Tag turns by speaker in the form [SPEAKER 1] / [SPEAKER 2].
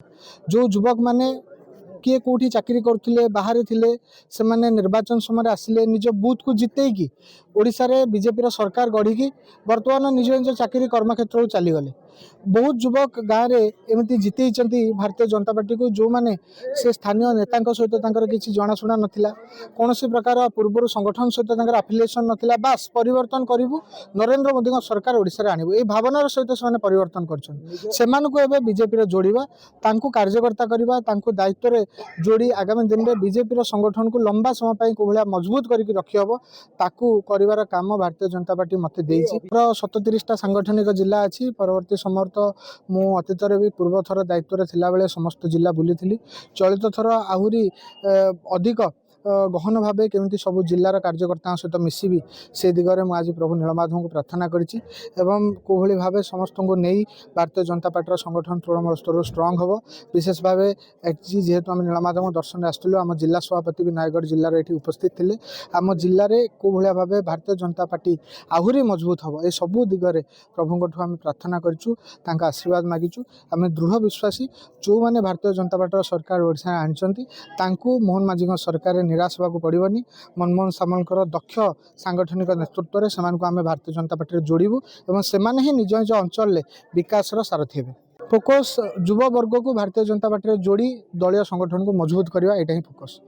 [SPEAKER 1] जो युवक माने किए कौटी चाकरी करते बाहर थे से निर्वाचन समय आसिले निज बूथ को जितेकी ओडिशा रे बीजेपी सरकार गढ़ी बर्तमान निज निज चाकरी कर्मक्षेत्र चलीगले। बहुत युवक गाँव में एमती जिते भारतीय जनता पार्टी को जो मैंने से स्थानीय नेता सहित किसी जनाशुना नाला कौन प्रकार पूर्व संगठन सहित आफिलिएसन नाला बास परिवर्तन करूँ नरेंद्र मोदी सरकार ओडिशा आणबू ये भावनार सहित से परिवर्तन कर बीजेपी जोड़ा कार्यकर्ता करवा दायित्व में जोड़ी आगामी दिन में बीजेपी संगठन को लंबा समय कोभलिया मजबूत करके रखी हम ताकू कर काम भारतीय जनता पार्टी मत देती। 37टा सांगठनिक जिला अच्छी परवर्ती समय तो मु अतीत भी पूर्व थर दायित्व में थिला बेले समस्त जिला बुली चलित थर आहरी अधिक गहन भाव केमी सब जिलार कार्यकर्ता सहित मिसबी से दिगरे मुझे प्रभु नीलमाधव को प्रार्थना करी कोभली भाव समस्त को नहीं भारतीय जनता पार्टी संगठन तृणमूल स्तर स्ट्रंग हम विशेष भाव जेहेतु आम नीलमाधव दर्शन आसलु आम जिला सभापति भी नयगढ़ जिले में उपस्थित थे आम जिले में कोभली भाव भारतीय जनता पार्टी आहरी मजबूत हम ये सबू दिगरे प्रभु आम प्रार्थना करूँ आशीर्वाद मागिचु आम दृढ़ विश्वासी जो मैंने भारतीय जनता पार्टी सरकार ओडिशा आनी मोहन माझी सरकार निराश होगा पड़ोनी मनमोहन सामल दक्ष सांगठनिक नेतृत्व में से आम भारतीय जनता पार्टी जोड़बू और से ही निज निज अंचल विकास सारथी हे। फोकस युवा वर्ग को भारतीय जनता पार्टी जोड़ी दलीय संगठन को मजबूत करवा यहाँ ही फोकस।